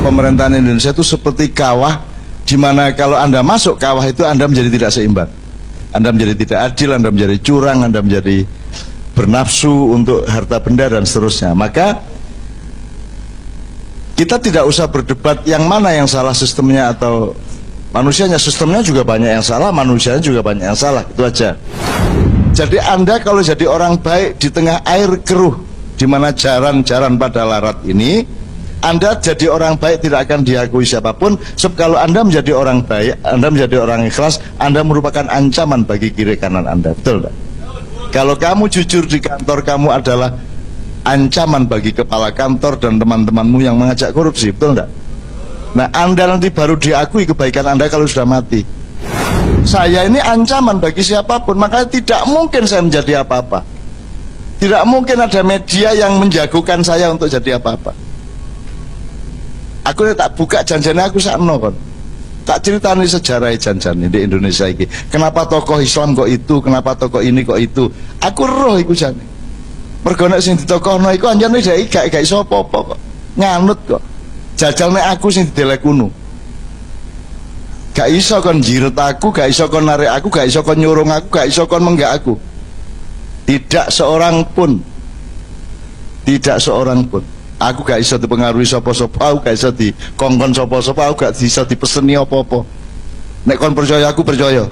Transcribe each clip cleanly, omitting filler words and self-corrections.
pemerintahan Indonesia itu seperti kawah, di mana kalau Anda masuk kawah itu Anda menjadi tidak seimbang, Anda menjadi tidak adil, Anda menjadi curang, Anda menjadi bernafsu untuk harta benda dan seterusnya. Maka kita tidak usah berdebat yang mana yang salah, sistemnya atau manusianya. Sistemnya juga banyak yang salah, manusianya juga banyak yang salah, itu aja. Jadi Anda kalau jadi orang baik di tengah air keruh, di mana jaran-jaran pada larat ini, Anda jadi orang baik tidak akan diakui siapapun. Sebab kalau Anda menjadi orang baik, Anda menjadi orang ikhlas, Anda merupakan ancaman bagi kiri kanan Anda. Betul tak? Kalau kamu jujur di kantor, kamu adalah ancaman bagi kepala kantor dan teman-temanmu yang mengajak korupsi. Betul tak? Nah, Anda nanti baru diakui kebaikan Anda kalau sudah mati. Saya ini ancaman bagi siapapun, makanya tidak mungkin saya menjadi apa-apa. Tidak mungkin ada media yang menjagokan saya untuk jadi apa-apa. Aku tak buka janjinya aku sakno kon. Tak ceritani sejarah janjane di Indonesia ini. Kenapa tokoh Islam kok itu, kenapa tokoh ini kok itu. Aku roh iku jane. Mergo nek sing ditokohno iku anjane dhek gak iso apa-apa kok. Nganut kok. Jajal nek aku sing didelek kuno. Gak iso kon jiret aku, gak iso kon narik aku, gak iso kon nyurung aku, gak iso kon menggak aku. Tidak seorang pun. Tidak seorang pun. Aku gak iso dipengaruhi sapa-sapa, aku gak iso dikongkon sapa-sapa, aku gak iso dipeseni apa-apa. Nek kon percaya aku percaya.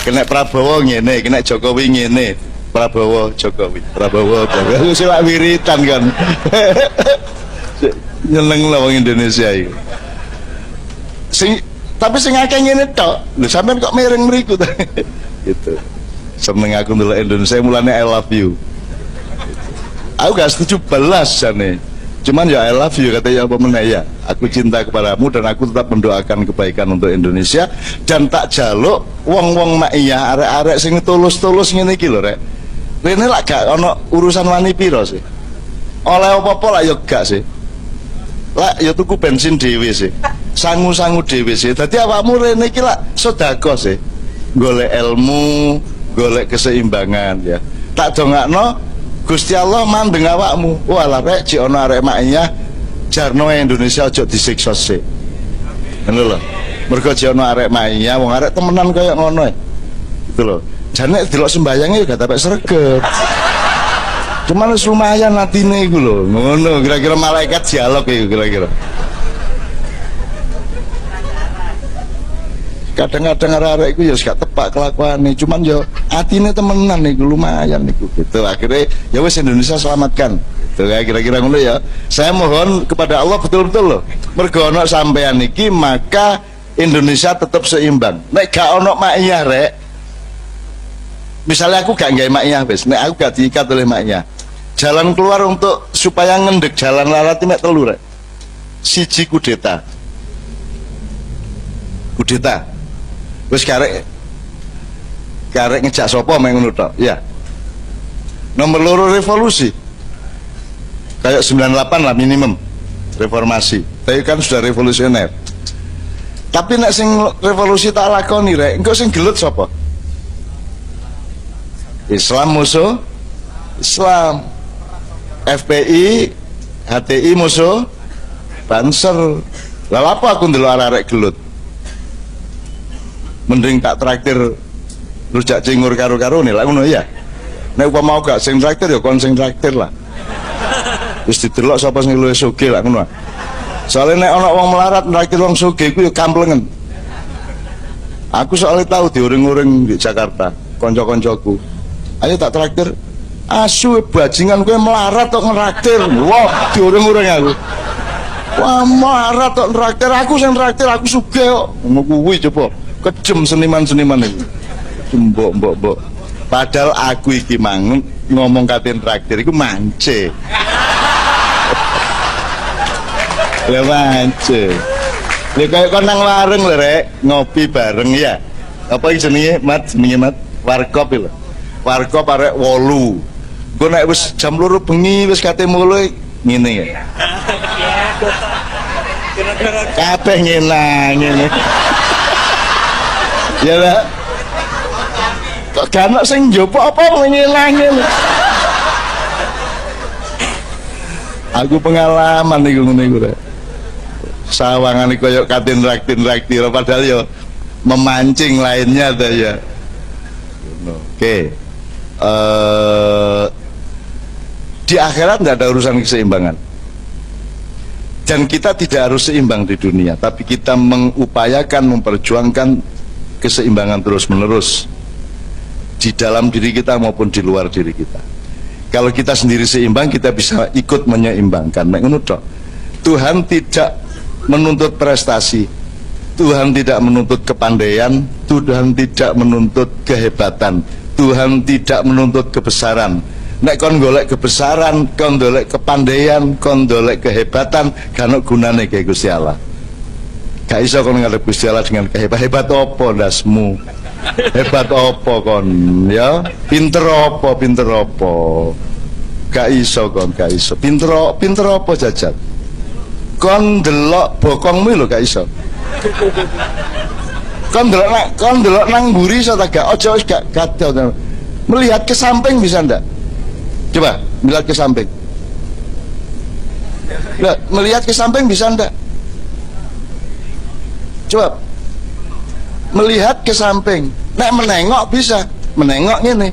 Kena Prabowo ngene, kena Jokowi ngene. Prabowo Jokowi, Prabowo Jokowi. Wis lak wiritan kan. Nyeneng lah wong Indonesia iki. Tapi sing akeh ngene tok. Lho sampean kok miring mriku ta? Gitu. Seneng aku ndelok Indonesia mulane I love you. Aku gak setuju belas jane. Cuman ya I love you katanya apa meneh ya. Aku cinta kepadamu dan aku tetap mendoakan kebaikan untuk Indonesia dan tak jaluk wong-wong mak iya arek-arek sing tulus-tulus ngene iki lho rek. Rene lak gak ono urusan wani piro sih. Oleh apa-apa lak yo gak sih. Lak ya tuku bensin dhewe sih. Sangu-sangu dhewe sih. Dadi awakmu rene iki lak sedekah sih. Golek ilmu, golek keseimbangan ya. Tak dongakno Gusti Allah mandeng awakmu. Walah rek jek ana arek makiyah jarno Indonesia aja disiksa sih. Ngono lho. Mergo jek ana arek makiyah wong arek temenan kaya ngono. Gitu lho. Jane delok sembayange gak tapek sregep. Cuman lumayan atine iku lho. Ngono kira-kira malaikat dialog iku kira-kira. Kadang-kadang arek-arek iku ya gak tepak kelakuane, cuman ya atine temenan niku lumayan niku gitu. Akhirnya ya wis Indonesia selamatkan. Gitu kira-kira ngono ya. Saya mohon kepada Allah betul-betul loh. Mergo ono sampean iki maka Indonesia tetap seimbang. Nek gak ono makiyah rek. Misalnya aku gak nggawe makiyah wis, nek aku gak diikat oleh makiyah. Jalan keluar untuk supaya ngendek jalan larat mek telu rek. Siji kudeta. Kudeta. Wis karek ngejak sapa mek ngono tok. Ya. Nomor loro revolusi. Kayak 98 lah minimum. Reformasi. Tapi kan sudah revolusioner. Tapi nek sing revolusi tak lakoni rek, engko sing gelut sapa? Islam musuh Islam. FPI, HTI musuh Banser. Lah apa aku ndelok arek gelut? Mending tak traktir rujak cingur karo-karo nih lah ngono ya. Nek upama gak sing traktir ya kon sing traktir lah. Wis didelok sapa sing luwih sugih lah ngono. Soalnya nek ana wong melarat traktir wong sugih iku ya kamplengen. Aku soalnya tahu diuring-uring di Jakarta, kanca-kancaku. Ayo tak traktir. Asu bajingan kowe melarat tok nraktir. Wah, diuring-uring aku. Wah, melarat tok nraktir, aku sing traktir, aku sugih kok. Ngono kuwi coba. Kejem seniman-seniman itu. Mbok. Padahal aku iki mang ngomong katin traktir iku mance. Lah mance. Lha kaya kon nang warung lho rek, ngopi bareng ya. Apa iki jenenge, Mat? Jenenge Mat warkop lho. Warkop arek 8. Gue nek wis jam 2 bengi wis kate mulai ngene ya. Kabeh ngene. Ya lah. Kok gak ono sing njopo apa ngelang. Aku pengalaman niku ngene iku rek. sawangan koyok katin raktir padahal yo memancing lainnya tuh ya. Oke. Di akhirat tidak ada urusan keseimbangan, dan kita tidak harus seimbang di dunia, tapi kita mengupayakan memperjuangkan keseimbangan terus menerus di dalam diri kita maupun di luar diri kita. Kalau kita sendiri seimbang, kita bisa ikut menyeimbangkan. Tuhan tidak menuntut prestasi, Tuhan tidak menuntut kepandaian, Tuhan tidak menuntut kehebatan, Tuhan tidak menuntut kebesaran. Nek kon golek kebesaran, kon golek kepandaian, kon golek kehebatan, kan gunane kayak Gusti Allah. Gak iso kon ngadep Gusti Allah dengan hebat opo ndasmu? Hebat opo kon ya? Pinter opo? Gak iso kon, gak iso. Pinter opo jajat? Kon delok bokongmu lho gak iso. Kon delok nang mburi iso ta gak? Ojo gak gatel. Melihat ke samping bisa ndak? Coba melihat ke samping. Melihat ke samping bisa ndak? Coba melihat ke samping. Nek menengok bisa, menengok ini.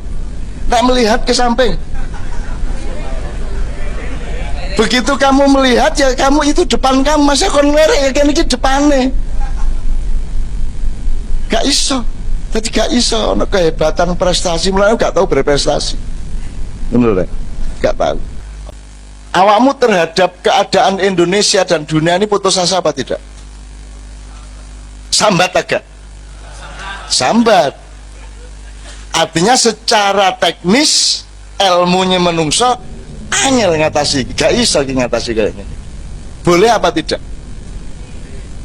Nek melihat ke samping. Begitu kamu melihat ya kamu itu depan kamu, masa kon ngerek ya kan iki depane. Gak iso. Jadi gak iso ono kehebatan prestasi mulai gak tahu berprestasi. Menurut gak tahu. Awakmu terhadap keadaan Indonesia dan dunia ini putus asa apa tidak? Sambat agak? Sambat. Artinya secara teknis ilmunya menungso angel ngatasi, gak iso ngatasi kayak gini. Boleh apa tidak?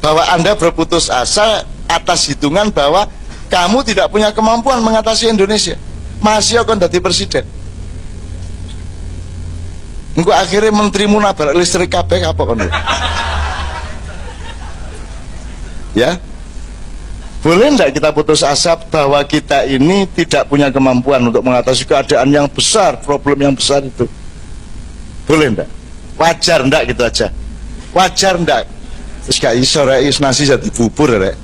Bahwa Anda berputus asa atas hitungan bahwa kamu tidak punya kemampuan mengatasi Indonesia. Masih akan jadi presiden. Engko akhirnya menterimu nabrak listrik kabeh apa kon? Ya? Boleh enggak kita putus asa bahwa kita ini tidak punya kemampuan untuk mengatasi keadaan yang besar, problem yang besar itu? Boleh enggak? Wajar enggak gitu aja? Wajar enggak? Terus gak iso rek nasi jadi bubur rek.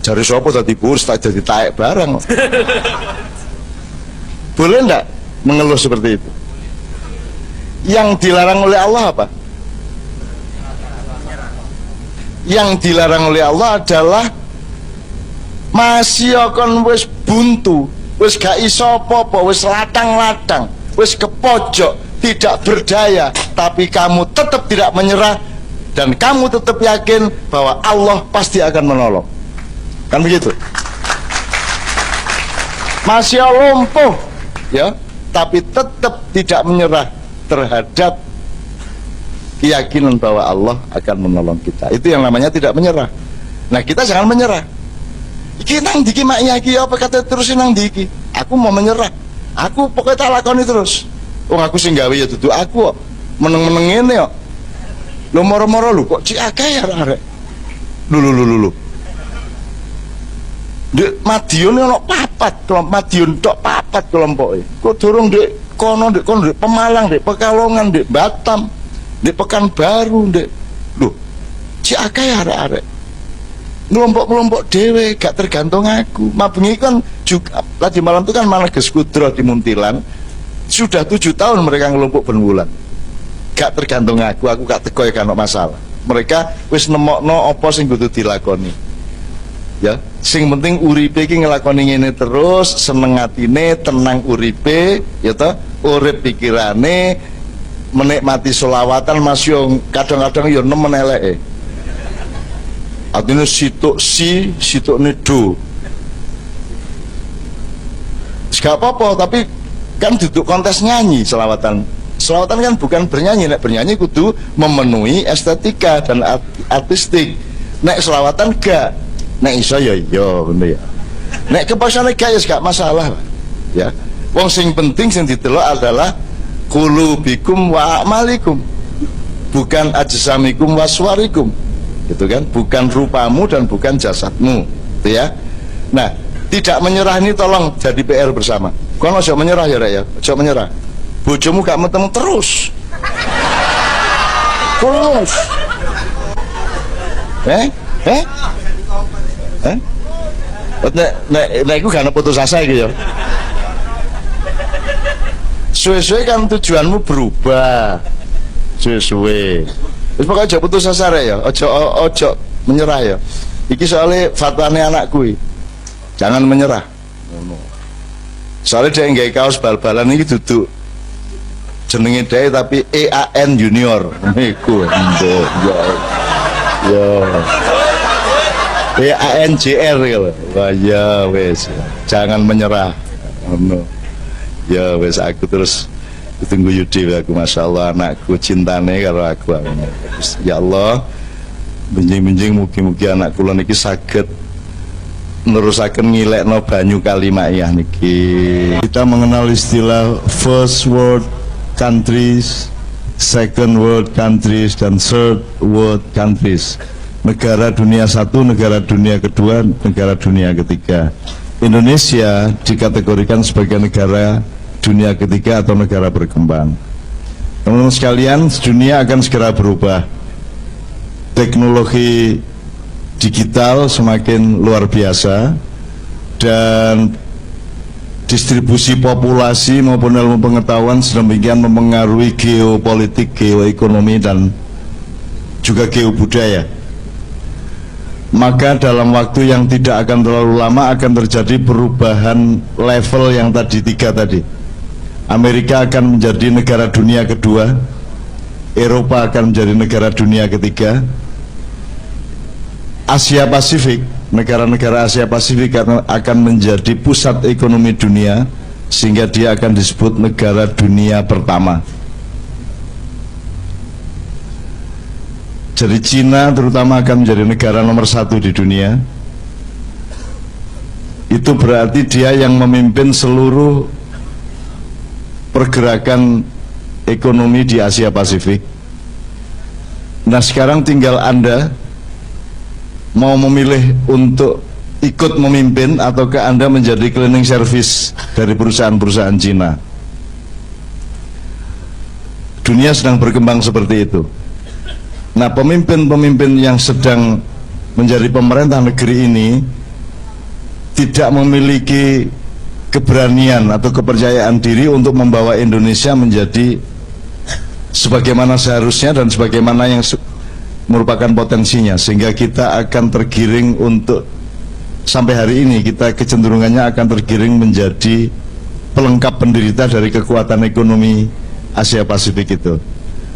Jari sapa dadi bubur tak jadi taek barang. Boleh enggak mengeluh seperti itu? Yang dilarang oleh Allah apa? Yang dilarang oleh Allah adalah masih akan wis buntu, wis gak iso apa-apa, wis latang-latang, wis kepojok, tidak berdaya, tapi kamu tetap tidak menyerah dan kamu tetap yakin bahwa Allah pasti akan menolong. Kan begitu? Masih lumpuh ya, tapi tetap tidak menyerah terhadap keyakinan bahwa Allah akan menolong kita. Itu yang namanya tidak menyerah. Nah, kita jangan menyerah. Iki nang diki maknya iki apa kata terusin nang diki. Aku mau menyerah. Aku pokoknya tak lakoni terus. Aku sing gawe ya dudu aku kok. Meneng-meneng ngene kok. Lho moro-moro lho kok cik akeh arek. Lho. Dek Madiun ono papat, Madiun tok papat kelompoke. Kok durung dek kono dek Pemalang, dek Pekalongan, dek Batam, dek Pekanbaru, dek lho cik akeh arek-arek ngelompok-kelompok dewe gak tergantung aku. Mabengi kan juga tadi malam itu kan mana Kudro di Muntilan sudah 7 tahun mereka ngelompok berbulan gak tergantung aku gak teko ya kan masalah. Mereka wis nemokno apa sing kudu dilakoni ya, sing penting uripe iki ngelakoni ngene terus, seneng atine, tenang uripe ya toh, urip pikirane, menikmati selawatan masih kadang-kadang ya nemen eleke. Artinya situk do. Gak apa-apa, tapi kan duduk kontes nyanyi selawatan. Selawatan kan bukan bernyanyi, nek bernyanyi kudu memenuhi estetika dan artistik. Nek selawatan gak. Nek iso ya iya bener ya. Nek kepaksane gak ya gak masalah. Ya. Wong sing penting sing ditelok adalah qulubikum wa a'malikum. Bukan ajsamikum wa suwarikum. Gitu kan? Bukan rupamu dan bukan jasadmu. Gitu ya. Nah, tidak menyerah ini tolong jadi PR bersama. Kono aja menyerah ya, Rek ya. Aja menyerah. Bojomu gak metemu terus. Terus. Eh? Eh? Eh? Nek iku gak putus asa iki ya. Suwe-suwe kan tujuanmu berubah. Suwe-suwe. Wis pokoke aja putus asa rek ya. Ojo menyerah ya. Iki soalnya fatwane anakku iki. Jangan menyerah. Soalnya dia nggawe kaos bal-balan iki duduk jenenge dhewe tapi EAN Junior. Iku yo. EANJR gitu. Wah ya wes, jangan menyerah. Ya wes, aku terus tunggu Yudi aku, masya Allah anakku cintane karo aku. Ya Allah, benjing-benjing mugi-mugi anak kula niki saged nerusaken ngilekno banyu Kalimaiyah niki. Kita mengenal istilah first world countries, second world countries, dan third world countries. Negara dunia satu, negara dunia kedua, negara dunia ketiga. Indonesia dikategorikan sebagai negara dunia ketiga atau negara berkembang. Teman-teman sekalian, dunia akan segera berubah. Teknologi digital semakin luar biasa, dan distribusi populasi maupun ilmu pengetahuan sedemikian mempengaruhi geopolitik, geoekonomi, dan juga geobudaya. Maka dalam waktu yang tidak akan terlalu lama akan terjadi perubahan level yang tadi tiga tadi. Amerika akan menjadi negara dunia kedua, Eropa akan menjadi negara dunia ketiga, Asia Pasifik, negara-negara Asia Pasifik akan menjadi pusat ekonomi dunia, sehingga dia akan disebut negara dunia pertama. Jadi Cina terutama akan menjadi negara nomor satu di dunia. Itu berarti dia yang memimpin seluruh pergerakan ekonomi di Asia Pasifik. Nah sekarang tinggal Anda mau memilih untuk ikut memimpin ataukah Anda menjadi cleaning service dari perusahaan-perusahaan Cina. Dunia sedang berkembang seperti itu. Nah pemimpin-pemimpin yang sedang menjadi pemerintah negeri ini tidak memiliki keberanian atau kepercayaan diri untuk membawa Indonesia menjadi sebagaimana seharusnya dan sebagaimana yang merupakan potensinya, sehingga kita akan tergiring untuk sampai hari ini kita kecenderungannya akan tergiring menjadi pelengkap penderita dari kekuatan ekonomi Asia Pasifik itu.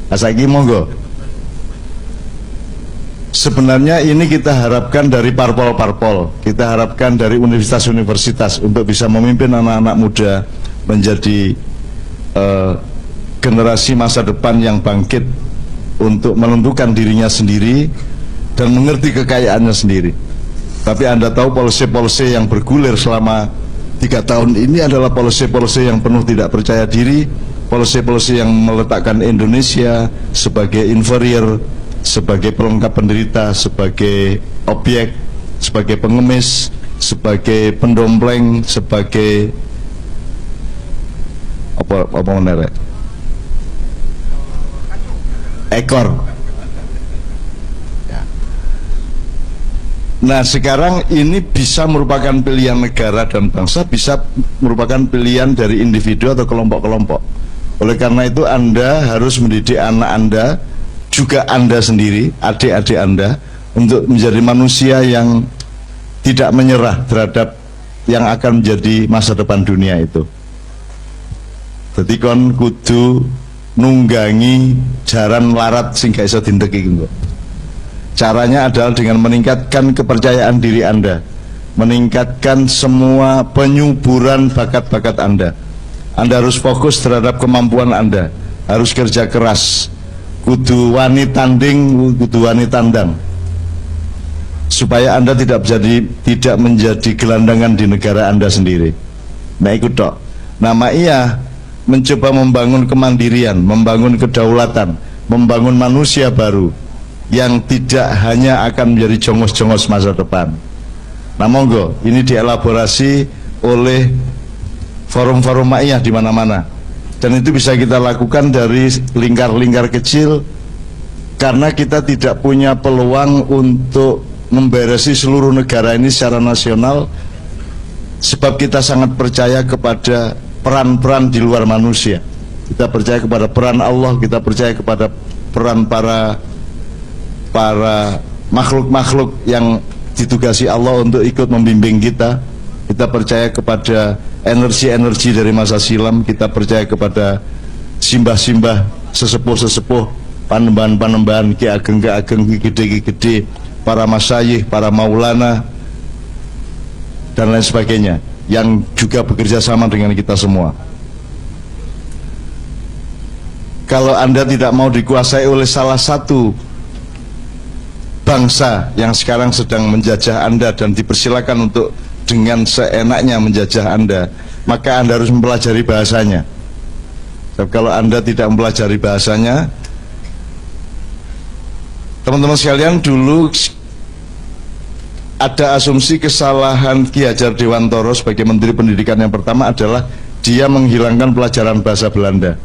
Asaki monggo. Sebenarnya ini kita harapkan dari parpol-parpol, kita harapkan dari universitas-universitas untuk bisa memimpin anak-anak muda menjadi generasi masa depan yang bangkit untuk menentukan dirinya sendiri dan mengerti kekayaannya sendiri. Tapi Anda tahu polisi-polisi yang bergulir selama 3 tahun ini adalah polisi-polisi yang penuh tidak percaya diri, polisi-polisi yang meletakkan Indonesia sebagai inferior, sebagai pelengkap penderita, sebagai objek, sebagai pengemis, sebagai pendompleng, sebagai apa menarik ekor ya. Nah sekarang ini bisa merupakan pilihan negara dan bangsa, bisa merupakan pilihan dari individu atau kelompok-kelompok. Oleh karena itu Anda harus mendidik anak Anda, juga Anda sendiri, adik-adik Anda, untuk menjadi manusia yang tidak menyerah terhadap yang akan menjadi masa depan dunia itu. Jadi kon kudu nunggangi jaran larat sing gak iso dindek iki kok. Caranya adalah dengan meningkatkan kepercayaan diri Anda, meningkatkan semua penyuburan bakat-bakat Anda. Anda harus fokus terhadap kemampuan Anda, harus kerja keras, kudu wani tanding, kudu wani tandang, supaya Anda tidak menjadi gelandangan di negara Anda sendiri. Nah ikut tok. Nama iya mencoba membangun kemandirian, membangun kedaulatan, membangun manusia baru yang tidak hanya akan menjadi jongos-jongos masa depan. Nah monggo, ini dielaborasi oleh forum-forum ma'iyah di mana-mana. Dan itu bisa kita lakukan dari lingkar-lingkar kecil karena kita tidak punya peluang untuk memberesi seluruh negara ini secara nasional, sebab kita sangat percaya kepada peran-peran di luar manusia. Kita percaya kepada peran Allah, kita percaya kepada peran para makhluk-makhluk yang ditugasi Allah untuk ikut membimbing kita. Kita percaya kepada energi-energi dari masa silam, kita percaya kepada simbah-simbah, sesepuh-sesepuh, panembahan-panembahan, ki ageng-ki ageng, ki gede-ki gede, para masyayikh, para maulana, dan lain sebagainya, yang juga bekerja sama dengan kita semua. Kalau Anda tidak mau dikuasai oleh salah satu bangsa yang sekarang sedang menjajah Anda dan dipersilakan untuk dengan seenaknya menjajah Anda, maka Anda harus mempelajari bahasanya. Sebab kalau Anda tidak mempelajari bahasanya, teman-teman sekalian, dulu ada asumsi kesalahan Ki Hajar Dewantoro sebagai Menteri Pendidikan yang pertama adalah dia menghilangkan pelajaran bahasa Belanda.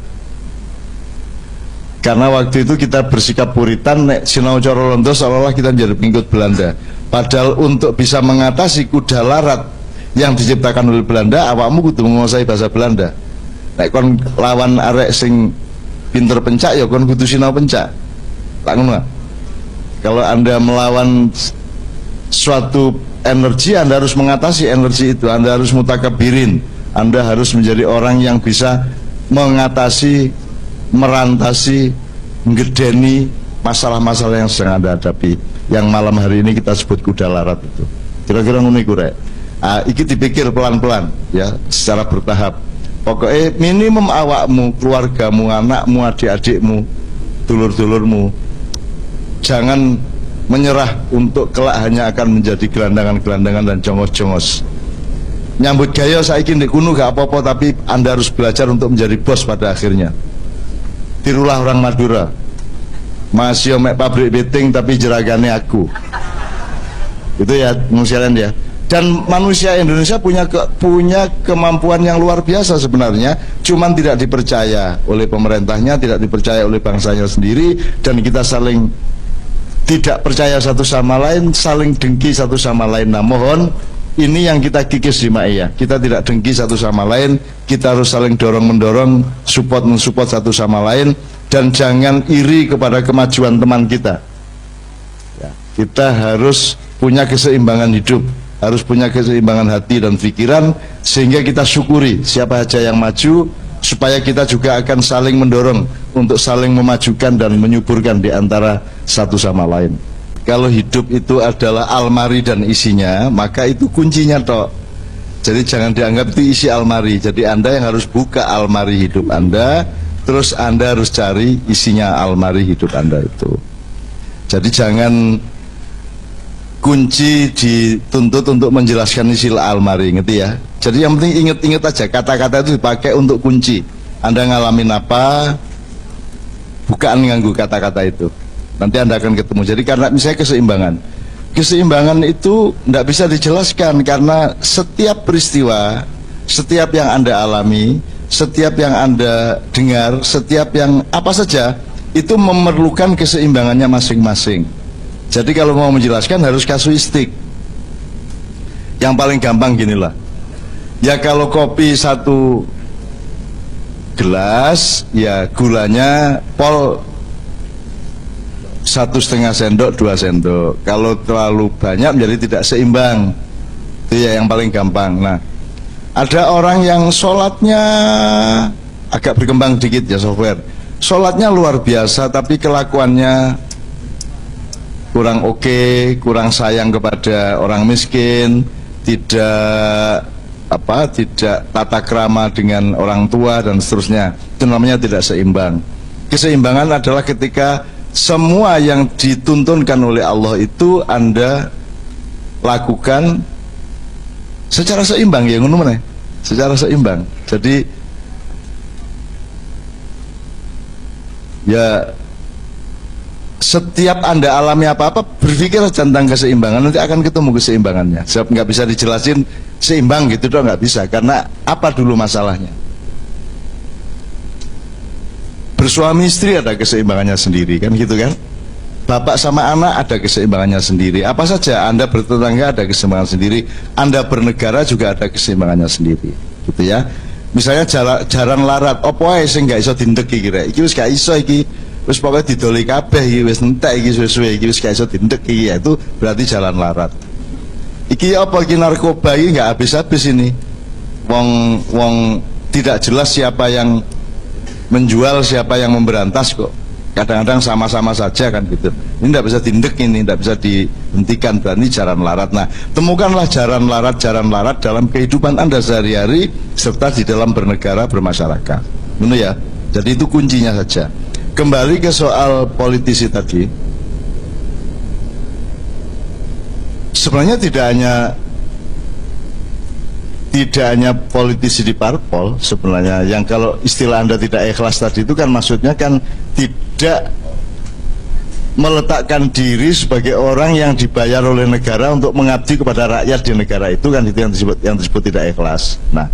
Karena waktu itu kita bersikap puritan, nek sinau coro londo seolah-olah kita menjadi pengikut Belanda. Padahal untuk bisa mengatasi kuda larat yang diciptakan oleh Belanda, awakmu kudu menguasai bahasa Belanda. Nek kon lawan arek sing pinter pencak, ya kon kudu sinau pencak. Tak ngono. Kalau Anda melawan suatu energi, Anda harus mengatasi energi itu. Anda harus mutakabirin. Anda harus menjadi orang yang bisa mengatasi, merantasi, menggedeni masalah-masalah yang sedang Anda hadapi, yang malam hari ini kita sebut kuda larat itu. Kira-kira ngono iku rek. Iki dipikir pelan-pelan ya, secara bertahap. Pokoknya minimum awakmu, keluargamu, anakmu, adik-adikmu, dulur-dulurmu, jangan menyerah untuk kelak hanya akan menjadi gelandangan-gelandangan dan jongos-jongos. Nyambut gaya saiki ndek kuno gak apa-apa, tapi Anda harus belajar untuk menjadi bos pada akhirnya. Tirulah orang Madura, masih mek pabrik beting tapi jeragane aku. Itu ya manusia ya. Dan manusia Indonesia punya kemampuan yang luar biasa sebenarnya, cuman tidak dipercaya oleh pemerintahnya, tidak dipercaya oleh bangsanya sendiri, dan kita saling tidak percaya satu sama lain, saling dengki satu sama lain. Nah, mohon ini yang kita kikis di Ma'iyah. Kita tidak dengki satu sama lain, kita harus saling dorong-mendorong, support-mensupport satu sama lain, dan jangan iri kepada kemajuan teman kita ya, kita harus punya keseimbangan hidup, harus punya keseimbangan hati dan pikiran, sehingga kita syukuri siapa saja yang maju, supaya kita juga akan saling mendorong untuk saling memajukan dan menyuburkan di antara satu sama lain. Kalau hidup itu adalah almari dan isinya, maka itu kuncinya toh. Jadi jangan dianggap itu isi almari. Jadi Anda yang harus buka almari hidup Anda, terus Anda harus cari isinya almari hidup Anda itu. Jadi jangan kunci dituntut untuk menjelaskan isi almari, ngerti ya? Jadi yang penting ingat-ingat aja, kata-kata itu dipakai untuk kunci. Anda ngalamin apa, bukaan nganggu kata-kata itu. Nanti Anda akan ketemu. Jadi karena misalnya keseimbangan itu tidak bisa dijelaskan, karena setiap peristiwa, setiap yang Anda alami, setiap yang Anda dengar, setiap yang apa saja, itu memerlukan keseimbangannya masing-masing. Jadi kalau mau menjelaskan harus kasuistik. Yang paling gampang ginilah. Ya kalau kopi satu gelas, ya gulanya pol 1,5 sendok, 2 sendok. Kalau terlalu banyak menjadi tidak seimbang. Itu ya yang paling gampang. Nah, ada orang yang sholatnya agak berkembang dikit ya software. Sholatnya luar biasa, tapi kelakuannya kurang oke, kurang sayang kepada orang miskin, tidak tata krama dengan orang tua dan seterusnya. Itu namanya tidak seimbang. Keseimbangan adalah ketika semua yang dituntunkan oleh Allah itu Anda lakukan secara seimbang, ya ngono meneh. Secara seimbang. Jadi ya setiap Anda alami apa-apa, berpikir tentang keseimbangan, nanti akan ketemu keseimbangannya. Sebab nggak bisa dijelasin seimbang gitu doang, nggak bisa. Karena apa dulu masalahnya? Bersuami istri ada keseimbangannya sendiri, kan gitu kan? Bapak sama anak ada keseimbangannya sendiri. Apa saja, Anda bertetangga ada keseimbangan sendiri, Anda bernegara juga ada keseimbangannya sendiri, gitu ya. Misalnya jarang larat, opo ae sing gak iso dindek iki rek. Iki wis gak iso iki. Wis pokoke didoli kabeh iki wis entek iki suwe-suwe iki wis gak iso dindek iki ya. Itu berarti jalan larat. Iki apa iki narkoba iki gak habis-habis ini. Wong tidak jelas siapa yang menjual, siapa yang memberantas kok. Kadang-kadang sama-sama saja kan gitu. Ini tidak bisa dindek, ini tidak bisa dihentikan, berarti jalan larat. Nah, temukanlah jalan larat dalam kehidupan Anda sehari-hari serta di dalam bernegara, bermasyarakat. Benar ya? Jadi itu kuncinya saja. Kembali ke soal politisi tadi. Sebenarnya tidak hanya politisi di parpol sebenarnya, yang kalau istilah Anda tidak ikhlas tadi itu kan maksudnya kan tidak meletakkan diri sebagai orang yang dibayar oleh negara untuk mengabdi kepada rakyat di negara itu, kan itu yang disebut tidak ikhlas. Nah,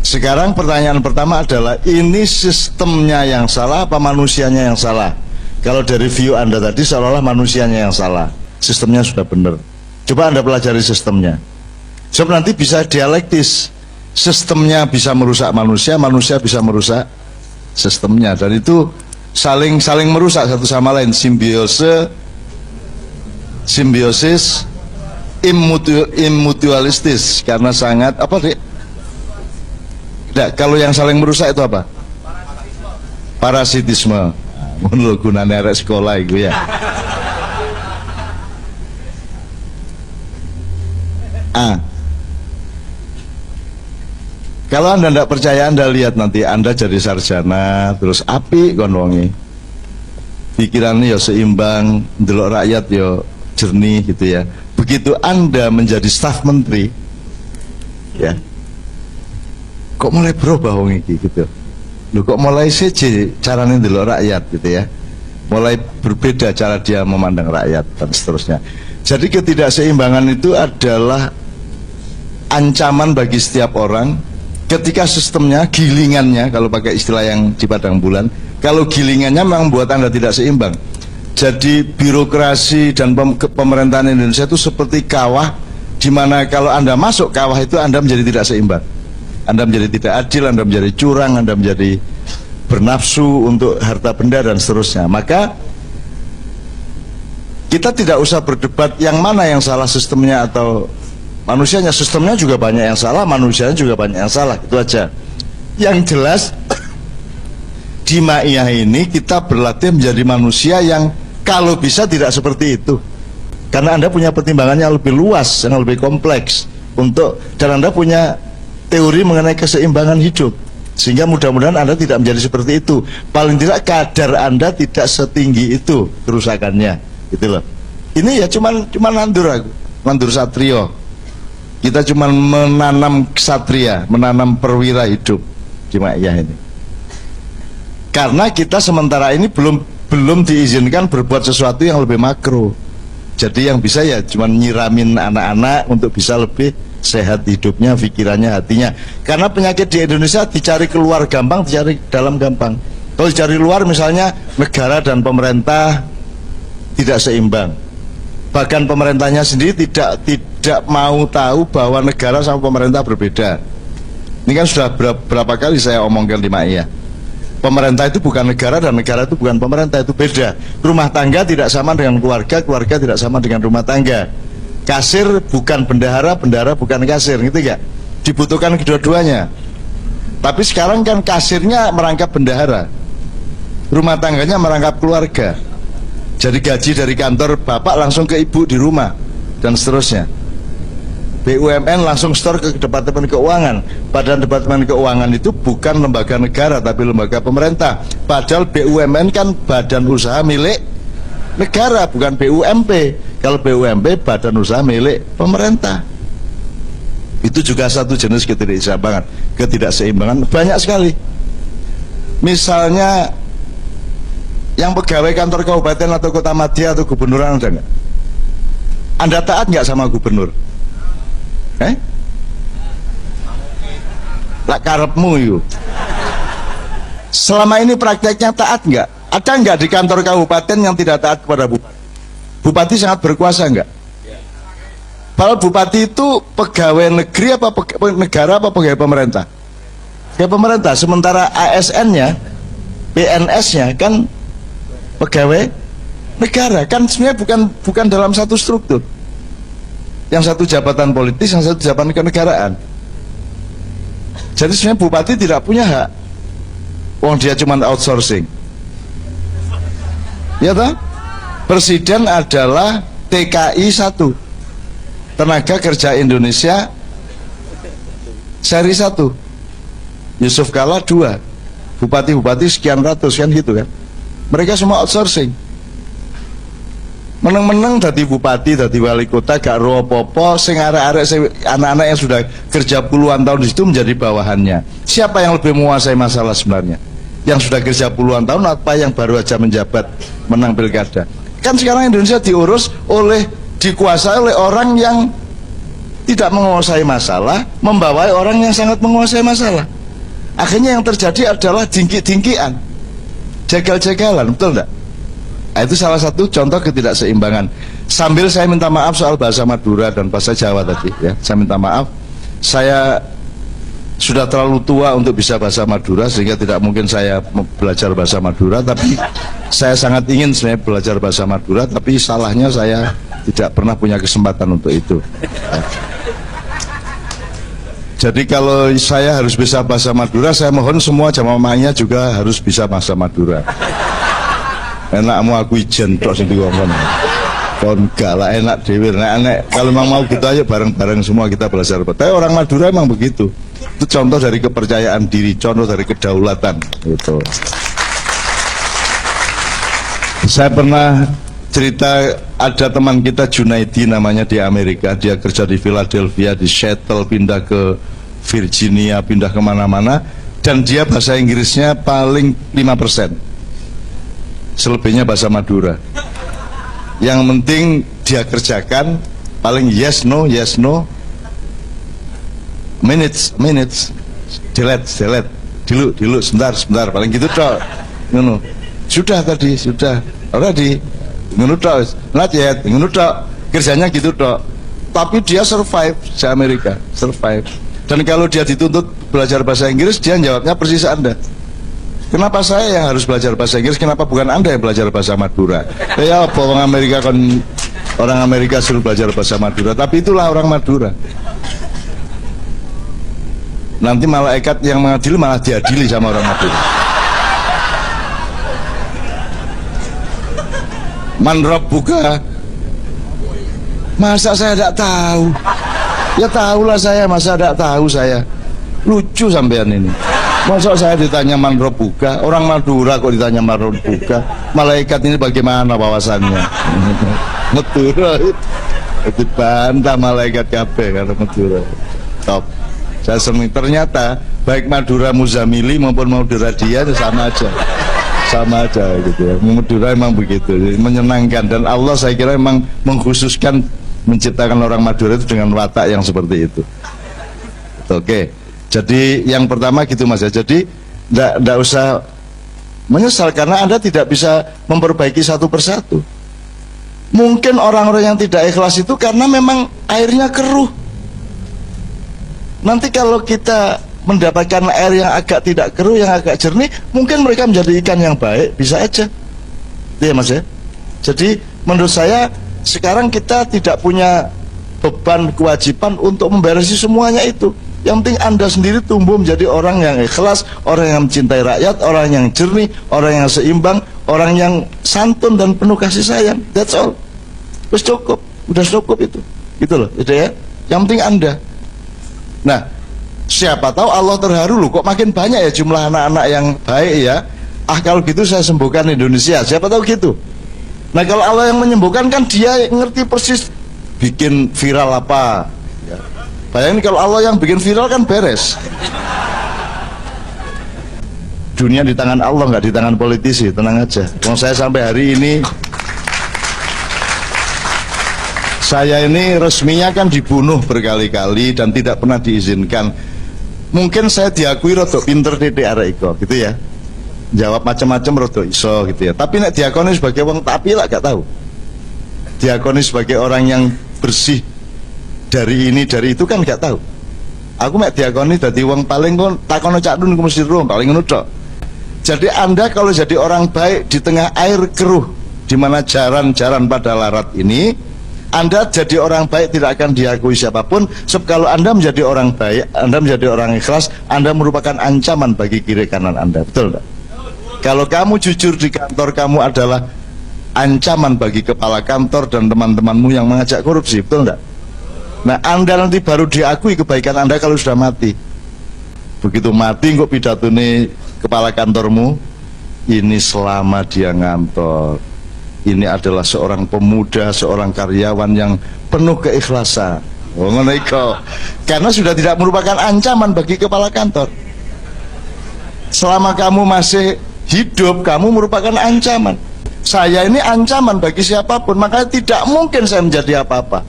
sekarang pertanyaan pertama adalah, ini sistemnya yang salah apa manusianya yang salah? Kalau dari view Anda tadi seolah-olah manusianya yang salah, sistemnya sudah benar. Coba Anda pelajari sistemnya. Sebab nanti bisa dialektis, sistemnya bisa merusak manusia, manusia bisa merusak sistemnya, dan itu saling merusak satu sama lain. Simbiosis immutualistis, karena sangat apa deh? Kalau yang saling merusak itu apa? Parasitisme. Menurut gunanya arek sekolah itu ya. Kalau Anda tidak percaya, Anda lihat nanti Anda jadi sarjana, terus api konwongi, pikirannya ya seimbang, ndelok rakyat ya jernih gitu ya. Begitu Anda menjadi staf menteri, ya, kok mulai berubah wong iki gitu. Loh, kok mulai seje caranya ndelok rakyat gitu ya. Mulai berbeda cara dia memandang rakyat dan seterusnya. Jadi ketidakseimbangan itu adalah ancaman bagi setiap orang. Ketika sistemnya, gilingannya, kalau pakai istilah yang di Padang Bulan, kalau gilingannya memang membuat Anda tidak seimbang. Jadi birokrasi dan pemerintahan Indonesia itu seperti kawah, di mana kalau Anda masuk kawah itu Anda menjadi tidak seimbang. Anda menjadi tidak adil, Anda menjadi curang, Anda menjadi bernafsu untuk harta benda dan seterusnya. Maka kita tidak usah berdebat yang mana yang salah, sistemnya atau manusianya. Sistemnya juga banyak yang salah, manusianya juga banyak yang salah, itu aja. Yang jelas di Ma'iyah ini kita berlatih menjadi manusia yang kalau bisa tidak seperti itu, karena Anda punya pertimbangannya lebih luas, yang lebih kompleks dan Anda punya teori mengenai keseimbangan hidup, sehingga mudah-mudahan Anda tidak menjadi seperti itu. Paling tidak kadar Anda tidak setinggi itu kerusakannya, gitu loh. Ini ya cuman nandur satrio. Kita cuma menanam ksatria, menanam perwira hidup di Ma'iyah ini. Karena kita sementara ini belum diizinkan berbuat sesuatu yang lebih makro. Jadi yang bisa ya cuma nyiramin anak-anak untuk bisa lebih sehat hidupnya, pikirannya, hatinya. Karena penyakit di Indonesia dicari keluar gampang, dicari dalam gampang. Kalau dicari luar misalnya negara dan pemerintah tidak seimbang. Bahkan pemerintahnya sendiri tidak mau tahu bahwa negara sama pemerintah berbeda. Ini kan sudah berapa kali saya omongkan di Ma'iyah. Pemerintah itu bukan negara dan negara itu bukan pemerintah, itu beda. Rumah tangga tidak sama dengan keluarga, keluarga tidak sama dengan rumah tangga. Kasir bukan bendahara, bendahara bukan kasir, gitu gak? Dibutuhkan kedua-duanya. Tapi sekarang kan kasirnya merangkap bendahara, rumah tangganya merangkap keluarga. Jadi gaji dari kantor bapak langsung ke ibu di rumah dan seterusnya. BUMN langsung store ke Departemen Keuangan. Padahal Departemen Keuangan itu bukan lembaga negara tapi lembaga pemerintah. Padahal BUMN kan badan usaha milik negara, bukan BUMP. Kalau BUMP badan usaha milik pemerintah. Itu juga satu jenis ketidakseimbangan banyak sekali. Misalnya yang pegawai kantor kabupaten atau kota madya atau gubernur, ada nggak? Anda taat nggak sama gubernur? Lah karepmu yuk. Selama ini prakteknya taat nggak? Ada nggak di kantor kabupaten yang tidak taat kepada bupati? Bupati sangat berkuasa nggak? Padahal bupati itu pegawai negeri apa negara apa pegawai pemerintah? Pegawai pemerintah. Sementara ASN-nya, PNS-nya kan pegawai negara. Kan sebenarnya bukan dalam satu struktur. Yang satu jabatan politis, yang satu jabatan kenegaraan. Jadi sebenarnya bupati tidak punya hak. Wong dia cuma outsourcing. Ya toh? Presiden adalah TKI 1. Tenaga Kerja Indonesia seri 1. Yusuf Kala 2. Bupati-bupati sekian ratus kan gitu kan. Mereka semua outsourcing. Meneng-meneng dadi bupati, dadi wali kota gak ro apa-apa, sing arek-arek anak-anak yang sudah kerja puluhan tahun di situ menjadi bawahannya. Siapa yang lebih menguasai masalah sebenarnya? Yang sudah kerja puluhan tahun apa yang baru aja menjabat menang pilkada? Kan sekarang Indonesia dikuasai oleh orang yang tidak menguasai masalah, membawai orang yang sangat menguasai masalah. Akhirnya yang terjadi adalah dingki-dingkian, jagal-jagalan, betul enggak? Nah, itu salah satu contoh ketidakseimbangan. Sambil saya minta maaf soal bahasa Madura dan bahasa Jawa tadi ya. Saya minta maaf, saya sudah terlalu tua untuk bisa bahasa Madura sehingga tidak mungkin saya belajar bahasa Madura, tapi saya sangat ingin sebenarnya belajar bahasa Madura, tapi salahnya saya tidak pernah punya kesempatan untuk itu ya. Jadi kalau saya harus bisa bahasa Madura, saya mohon semua jamaahnya juga harus bisa bahasa Madura. Enakmu aku ijen tok sing diomong. Kon gak lah enak dhewe. Nek kalau memang mau gitu aja bareng-bareng semua kita belajar. Tapi orang Madura emang begitu. Itu contoh dari kepercayaan diri, contoh dari kedaulatan gitu. Saya pernah cerita ada teman kita Junaidi namanya di Amerika. Dia kerja di Philadelphia, di Seattle, pindah ke Virginia, pindah kemana-mana, dan dia bahasa Inggrisnya paling 5%, selebihnya bahasa Madura. Yang penting dia kerjakan paling yes no minutes delete dulu sebentar paling gitu toh. Sudah tadi sudah already ngono tok, not yet, ngono tok. Kerjanya gitu tok. Tapi dia survive di Amerika, survive. Dan kalau dia dituntut belajar bahasa Inggris, dia jawabnya persis Anda. Kenapa saya yang harus belajar bahasa Inggris? Kenapa bukan Anda yang belajar bahasa Madura? Ya apa orang Amerika kan, orang Amerika suruh belajar bahasa Madura, tapi itulah orang Madura. Nanti malaikat yang mengadili malah diadili sama orang Madura. Man rabbuka, masa saya tidak tahu? Ya tahulah saya, masa tidak tahu saya? Lucu sampean ini. Masa saya ditanya man rabbuka, orang Madura kok ditanya man rabbuka? Malaikat ini bagaimana wawasannya? Madura itu bantah malaikat kabeh karena Madura. Top. Saya senang, ternyata baik Madura Muzamili maupun Madura dia sama aja gitu ya. Madura emang begitu, menyenangkan, dan Allah saya kira emang mengkhususkan menciptakan orang Madura itu dengan watak yang seperti itu. Oke, jadi yang pertama gitu Mas ya. Jadi tidak usah menyesal karena Anda tidak bisa memperbaiki satu persatu. Mungkin orang-orang yang tidak ikhlas itu karena memang airnya keruh. Nanti kalau kita mendapatkan air yang agak tidak keruh, yang agak jernih, mungkin mereka menjadi ikan yang baik, bisa aja. Iya Mas ya. Jadi menurut saya sekarang kita tidak punya beban kewajiban untuk memberesi semuanya itu. Yang penting Anda sendiri tumbuh menjadi orang yang ikhlas, orang yang mencintai rakyat, orang yang jernih, orang yang seimbang, orang yang santun dan penuh kasih sayang. That's all. Terus cukup, udah cukup itu. Gitu loh, gitu ya. Yang penting Anda. Nah, siapa tahu Allah terharu loh, kok makin banyak ya jumlah anak-anak yang baik ya. Kalau gitu saya sembuhkan Indonesia. Siapa tahu gitu. Nah, kalau Allah yang menyembuhkan kan dia ngerti persis bikin viral apa. Ya. Bayangin kalau Allah yang bikin viral kan beres. Dunia di tangan Allah, nggak di tangan politisi, tenang aja. Kalau saya sampai hari ini, saya ini resminya kan dibunuh berkali-kali dan tidak pernah diizinkan. Mungkin saya diakui rotok pinter titik arek iko, gitu ya. jawab macam-macam rodo iso gitu ya. Tapi nek diakoni sebagai wong tapi lah gak tahu. Diakoni sebagai orang yang bersih dari ini dari itu kan gak tahu. Aku mek diakoni dadi wong paling kon takono Cak Nun ku mesti ro paling ngono tok. Jadi Anda kalau jadi orang baik di tengah air keruh di mana jaran-jaran pada larat ini, Anda jadi orang baik tidak akan diakui siapapun. Sebab kalau Anda menjadi orang baik, Anda menjadi orang ikhlas, Anda merupakan ancaman bagi kiri kanan Anda. Betul enggak? Kalau kamu jujur di kantor, kamu adalah ancaman bagi kepala kantor dan teman-temanmu yang mengajak korupsi. Betul enggak? Nah, Anda nanti baru diakui kebaikan Anda kalau sudah mati. Begitu mati kok pidato nih kepala kantormu, ini selama dia ngantor, ini adalah seorang pemuda, seorang karyawan yang penuh keikhlasan. Oh, ngono iku. Karena sudah tidak merupakan ancaman bagi kepala kantor. Selama kamu masih hidup, kamu merupakan ancaman. Saya ini ancaman bagi siapapun, makanya tidak mungkin saya menjadi apa-apa.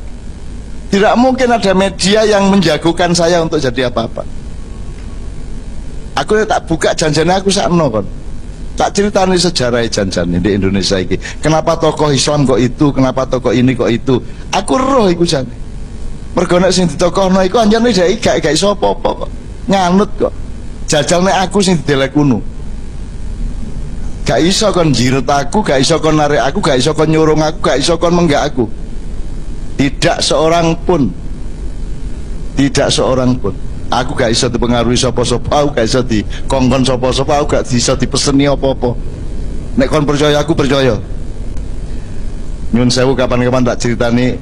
Tidak mungkin ada media yang menjagokan saya untuk jadi apa-apa. Aku tak buka janjane aku sakno kon. Tak ceritani sejarah janjane di Indonesia ini. Kenapa tokoh Islam kok itu, kenapa tokoh ini kok itu. Aku roh iku jane. Mergo nek sing ditokohno iku anjane dhek gak iso apa-apa kok. Nganut kok. Jajal nek aku sing didelek kuno. Gak iso kon jirut aku, gak iso kon narik aku, gak iso kon nyurung aku, gak iso kon menggak aku. Tidak seorang pun. Tidak seorang pun. Aku gak bisa dipengaruhi sopo-sopo, aku gak bisa dikongkon sopo-sopo, aku gak bisa dipeseni apa-apa. Nek kon percaya, aku percaya. Nyun sewu kapan-kapan tak ceritani,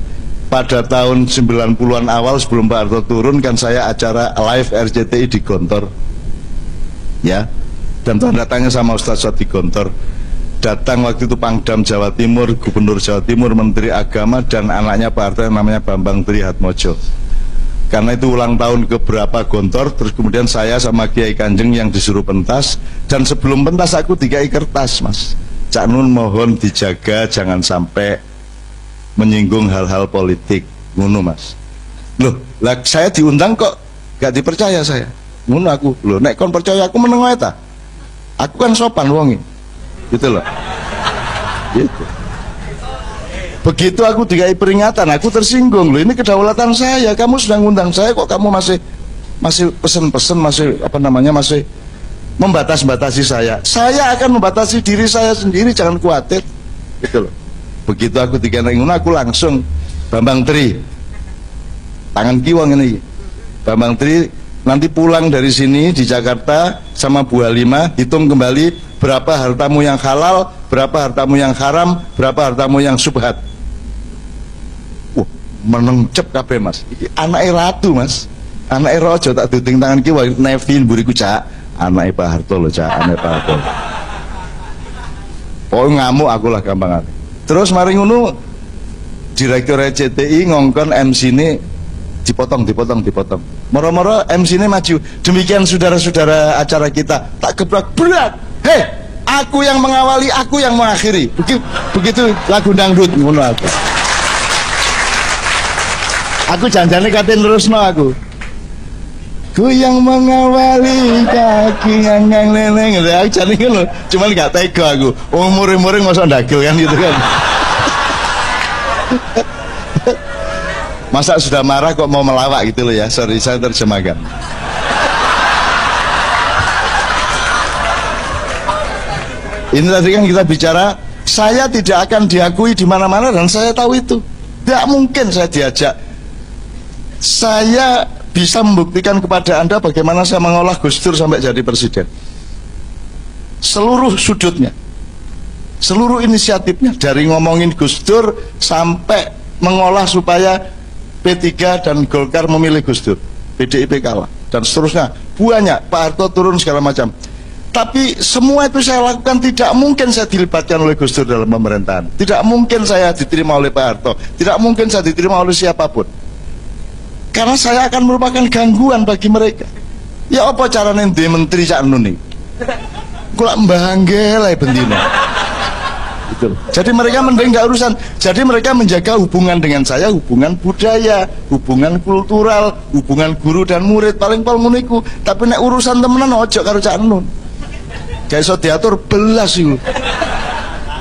pada tahun 90-an awal sebelum Pak Harto turun kan saya acara live RCTI di Gontor. Ya. Dan tanda tangan sama Ustaz di Gontor. Datang waktu itu Pangdam Jawa Timur, Gubernur Jawa Timur, Menteri Agama dan anaknya Pak Harto yang namanya Bambang Trihatmojo. Karena itu ulang tahun keberapa Gontor, terus kemudian saya sama Kiai Kanjeng yang disuruh pentas, dan sebelum pentas aku dikai kertas, Mas. Cak Nun mohon dijaga jangan sampai menyinggung hal-hal politik, ngono Mas. Loh, lah saya diundang kok gak dipercaya saya. Ngono aku, loh nek kon percaya aku meneng wae ta. Aku kan sopan wonge. Gitu loh. Gitu. Begitu aku dikai peringatan, aku tersinggung. Loh ini kedaulatan saya, kamu sudah ngundang saya kok kamu masih pesen-pesen, masih apa namanya, masih membatas-batasi saya. Saya akan membatasi diri saya sendiri, jangan khawatir. Gitu loh. Begitu aku dikai ngono, aku langsung Bambang Tri. Tangan kiwang ini. Bambang Tri nanti pulang dari sini di Jakarta sama Bu Halimah, hitung kembali berapa hartamu yang halal, berapa hartamu yang haram, berapa hartamu yang subhat. Menengcep kabeh Mas. Iki anake ratu Mas. Anake raja tak duting tangan kiwa Nevin buriku Cak. Anake Pak Harto lho Cak, anake Pak Harto. Oh ngamuk aku lah gampang. Terus mari ngono Direktur RCTI ngongkon MC ini dipotong. Moro-moro MC ini maju. Demikian saudara-saudara acara kita. Tak gebrak berat. Hei, aku yang mengawali, aku yang mengakhiri. Begitu lagu dangdut ngono aku. Aku janjane katen terusno aku. Ku yang mengawali kaki nganggang leleng. Aku jane ngono, cuman gak tega aku. Umur-umure mosok ndagel kan gitu kan. Masa sudah marah kok mau melawak gitu loh ya. Sorry saya terjemahkan. Ini tadi kan kita bicara, saya tidak akan diakui di mana-mana dan saya tahu itu. Tidak mungkin saya diajak. Saya bisa membuktikan kepada Anda bagaimana saya mengolah Gus Dur sampai jadi presiden. Seluruh sudutnya, seluruh inisiatifnya, dari ngomongin Gus Dur sampai mengolah supaya P3 dan Golkar memilih Gus Dur, PDIP kalah, dan seterusnya. Banyak, Pak Harto turun segala macam. Tapi semua itu saya lakukan, tidak mungkin saya dilibatkan oleh Gus Dur dalam pemerintahan. Tidak mungkin saya diterima oleh Pak Harto. Tidak mungkin saya diterima oleh siapapun. Karena saya akan merupakan gangguan bagi mereka. Ya apa caranya di menteri Cak Nun ini? Kula mbanggelai bendina. Gitu. Jadi mereka mending gak urusan. Jadi mereka menjaga hubungan dengan saya, hubungan budaya, hubungan kultural, hubungan guru dan murid paling muniku. Tapi nek urusan temenan ojo karo Cak Nun. gak iso diatur belas itu.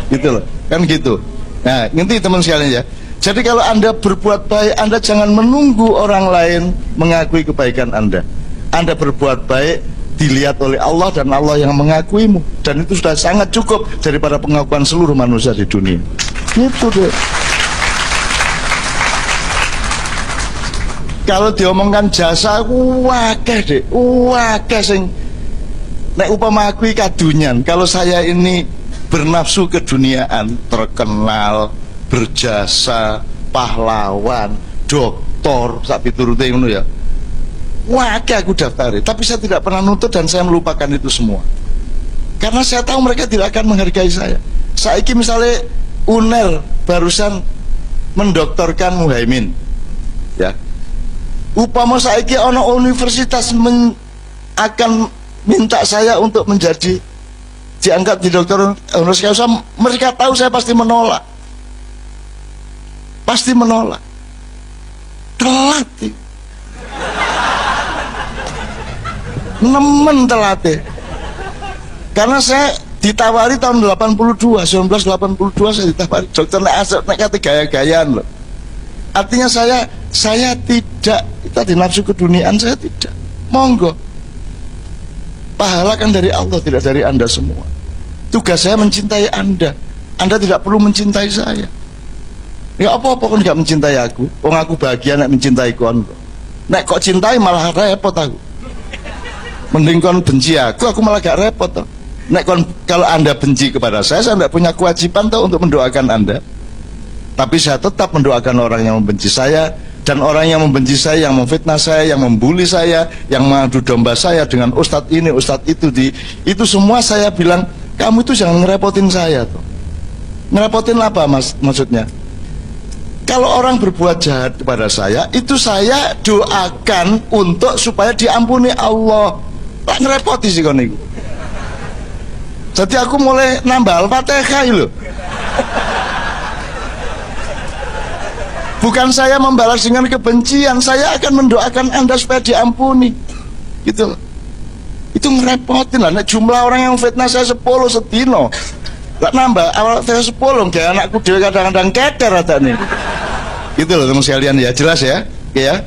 Gitu loh, kan gitu. Nah, ngerti teman sekalian ya. Jadi kalau Anda berbuat baik, Anda jangan menunggu orang lain mengakui kebaikan Anda. Anda berbuat baik dilihat oleh Allah dan Allah yang mengakuimu, dan itu sudah sangat cukup daripada pengakuan seluruh manusia di dunia. Gitu deh. Kalau diomongkan jasa, wakeh deh, wakeh sing nek upama aku kadunyan. Kalau saya ini bernafsu keduniaan, terkenal, berjasa, pahlawan, doktor, sak piturute ngono ya. Wakeh aku daftari, tapi saya tidak pernah nuntut dan saya melupakan itu semua. Karena saya tahu mereka tidak akan menghargai saya. Saiki misalnya UNER barusan mendoktorkan Muhaimin, ya. Upama saiki ono universitas akan minta saya untuk menjadi diangkat di dokter honoris causa, mereka tahu saya pasti menolak. Pasti menolak. Telat. Nemen telat. Karena saya ditawari tahun 82, 1982 saya ditawari dokter nek kate gaya-gayaan loh. Artinya saya tidak tadi nafsu keduniaan, saya tidak. Monggo. Pahala kan dari Allah, tidak dari Anda semua. Tugas saya mencintai Anda. Anda tidak perlu mencintai saya. Ya apa-apa kan gak mencintai aku. Wong aku bahagia nek mencintai kon. Nek kok cintai malah repot aku. Mending kon benci aku malah gak repot toh. Nek kon kalau Anda benci kepada saya tidak punya kewajiban toh untuk mendoakan Anda. Tapi saya tetap mendoakan orang yang membenci saya, dan orang yang membenci saya, yang memfitnah saya, yang membuli saya, yang mengadu domba saya dengan ustadz ini, ustadz itu, itu semua saya bilang, kamu itu jangan ngerepotin saya tuh. Ngerepotin apa maksudnya? Kalau orang berbuat jahat kepada saya, itu saya doakan untuk supaya diampuni Allah. Lah ngerepoti sih kon iku. Jadi aku mulai nambah Al-Fatihah loh. Bukan saya membalas dengan kebencian, saya akan mendoakan Anda supaya diampuni. Gitu loh. Itu ngerepotin lah. Nek jumlah orang yang fitnah saya 10 sedino. Lah nambah awal saya 10, kayak anakku dhewe kadang-kadang keker adane. Gitu loh teman sekalian ya, jelas ya? Oke ya.